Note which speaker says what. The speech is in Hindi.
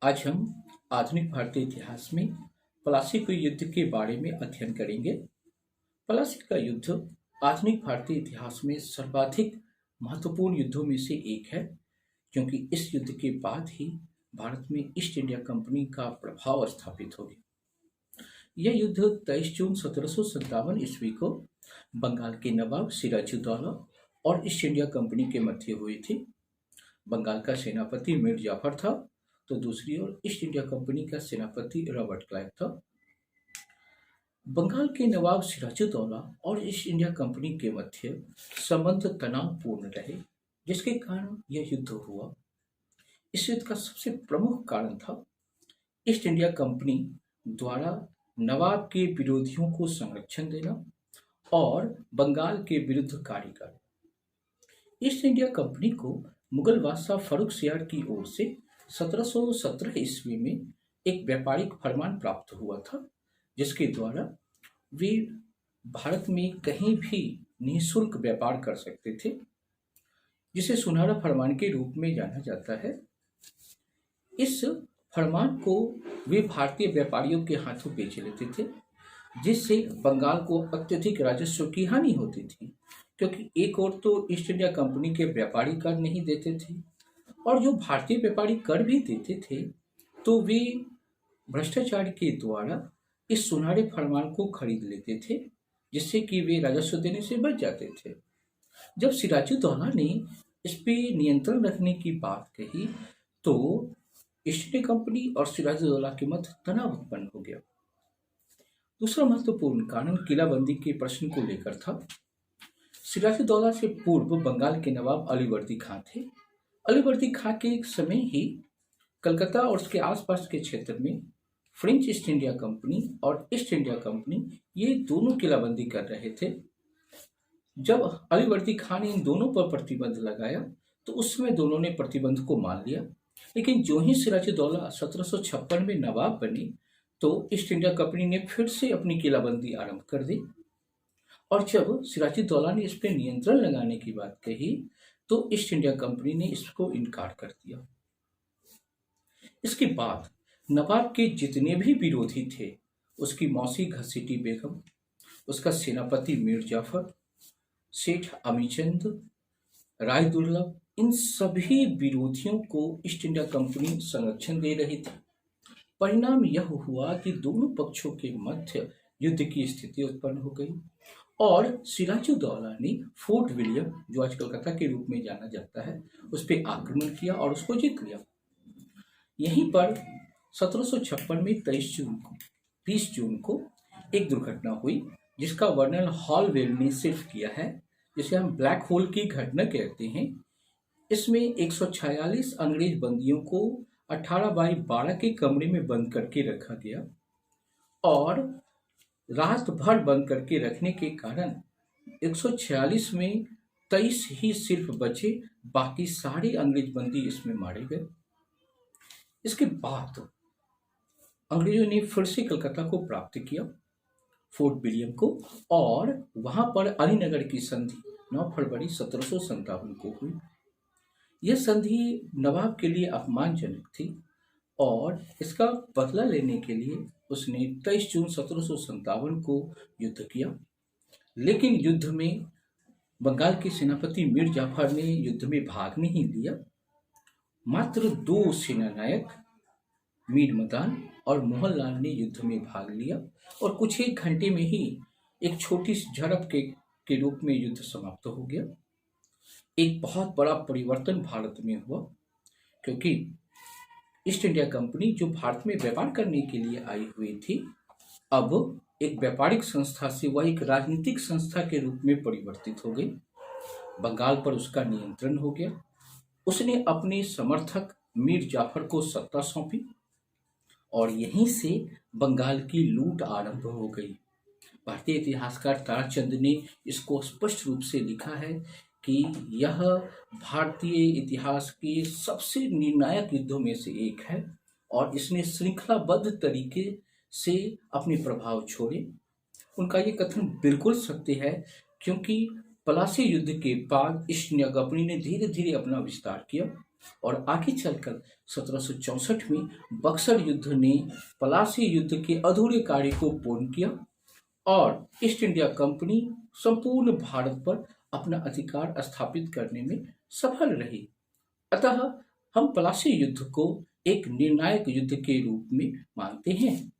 Speaker 1: आज हम आधुनिक भारतीय इतिहास में प्लासी के युद्ध के बारे में अध्ययन करेंगे। प्लासी का युद्ध आधुनिक भारतीय इतिहास में सर्वाधिक महत्वपूर्ण युद्धों में से एक है, क्योंकि इस युद्ध के बाद ही भारत में ईस्ट इंडिया कंपनी का प्रभाव स्थापित हो गया। यह युद्ध 23 जून 1757 ईस्वी को बंगाल के नवाब सिराजुद्दौला और ईस्ट इंडिया कंपनी के मध्य हुई थी। बंगाल का सेनापति मीर जाफर था, तो दूसरी ओर ईस्ट इंडिया कंपनी का सेनापति रॉबर्ट क्लाइव था। बंगाल के नवाब सिराजुद्दौला और ईस्ट इंडिया कंपनी के मध्य संबंध तनावपूर्ण रहे, जिसके कारण यह युद्ध हुआ। इस युद्ध का सबसे प्रमुख कारण था ईस्ट इंडिया कंपनी द्वारा नवाब के विरोधियों को संरक्षण देना और बंगाल के विरुद्ध कार्य करना। ईस्ट इंडिया कंपनी को मुगल बादशाह फर्रुख सियार की ओर से 1717 ईस्वी में एक व्यापारिक फरमान प्राप्त हुआ था, जिसके द्वारा वे भारत में कहीं भी निःशुल्क व्यापार कर सकते थे, जिसे सुनहरा फरमान के रूप में जाना जाता है। इस फरमान को वे भारतीय व्यापारियों के हाथों बेच लेते थे, जिससे बंगाल को अत्यधिक राजस्व की हानि होती थी, क्योंकि एक ओर तो ईस्ट इंडिया कंपनी के व्यापारी कर नहीं देते थे, और जो भारतीय व्यापारी कर भी देते थे तो वे भ्रष्टाचार के द्वारा इस सुनहरे फरमान को खरीद लेते थे, जिससे कि वे राजस्व देने से बच जाते थे। जब सिराजुद्दौला ने इस पे नियंत्रण रखने की बात कही तो ईस्ट इंडिया कंपनी और सिराजुद्दौला के मध्य तनाव उत्पन्न हो गया। दूसरा महत्वपूर्ण कारण किलाबंदी के प्रश्न को लेकर था। सिराजुद्दौला से पूर्व बंगाल के नवाब अलीवर्दी खां थे। अलीवर्दी खां के समय ही कलकत्ता और उसके आसपास के क्षेत्र में फ्रेंच ईस्ट इंडिया कंपनी और ईस्ट इंडिया कंपनी ये दोनों किलाबंदी कर रहे थे। जब अलीवर्दी खां ने इन दोनों पर प्रतिबंध लगाया तो उस समय दोनों ने प्रतिबंध को मान लिया, लेकिन जो ही सिराजुद्दौला 1756 में नवाब बने तो ईस्ट इंडिया कंपनी ने फिर से अपनी किलाबंदी आरंभ कर दी। और जब सिराजुद्दौला ने इस पर नियंत्रण लगाने की बात कही तो ईस्ट इंडिया कंपनी ने इसको इनकार कर दिया। इसके बाद नवाब के जितने भी विरोधी थे, उसकी मौसी घसीटी बेगम, उसका सेनापति मीर जाफर, सेठ अमीचंद, राय दुर्लभ, इन सभी विरोधियों को ईस्ट इंडिया कंपनी संरक्षण दे रही थी। परिणाम यह हुआ कि दोनों पक्षों के मध्य युद्ध की स्थिति उत्पन्न हो गई और सिराजुद्दौला ने फोर्ट विलियम, जो आज कलकत्ता के रूप में जाना जाता है, उस पर आक्रमण किया और उसको जीत लिया। यहीं पर 1756 में 30 जून को एक दुर्घटना हुई, जिसका वर्णन हॉलवेल ने सिर्फ किया है, जिसे हम ब्लैक होल की घटना कहते हैं। इसमें 146 अंग्रेज बंदियों को 18x12 के कमरे में बंद करके रखा गया और रात भर बंद करके रखने के कारण 146 में 23 ही सिर्फ बचे, बाकी सारे अंग्रेज बंदी इसमें मारे गए। इसके बाद अंग्रेजों ने फिर से कलकत्ता को प्राप्त किया, फोर्ट विलियम को, और वहां पर अलीनगर की संधि 9 फरवरी 1757 को हुई। यह संधि नवाब के लिए अपमानजनक थी और इसका बदला लेने के लिए उसने 23 जून 1757 को युद्ध किया। लेकिन युद्ध में बंगाल के सेनापति मीर जाफर ने युद्ध में भाग नहीं लिया। मात्र 2 सेनानायक मीर मदान और मोहनलाल ने युद्ध में भाग लिया और कुछ एक घंटे में ही एक छोटी सी झड़प के रूप में युद्ध समाप्त हो गया। एक बहुत बड़ा परिवर्तन भारत में हुआ, क्योंकि ईस्ट इंडिया कंपनी जो भारत में व्यापार करने के लिए आई हुई थी, अब एक व्यापारिक संस्था से वह एक राजनीतिक संस्था के रूप में परिवर्तित हो गई। बंगाल पर उसका नियंत्रण हो गया। उसने अपने समर्थक मीर जाफर को सत्ता सौंपी और यहीं से बंगाल की लूट आरंभ हो गई। भारतीय इतिहासकार ताराचंद ने इसको स्पष्ट रूप से लिखा है कि यह भारतीय इतिहास के सबसे निर्णायक युद्धों में से एक है और इसने श्रृंखलाबद्ध तरीके से अपने प्रभाव छोड़े। उनका ये कथन बिल्कुल सत्य है, क्योंकि प्लासी युद्ध के बाद ईस्ट इंडिया कंपनी ने धीरे धीरे अपना विस्तार किया और आगे चलकर 1764 में बक्सर युद्ध ने पलासी युद्ध के अधूरे कार्य को पूर्ण किया और ईस्ट इंडिया कंपनी संपूर्ण भारत पर अपना अधिकार स्थापित करने में सफल रही। अतः हम पलासी युद्ध को एक निर्णायक युद्ध के रूप में मानते हैं।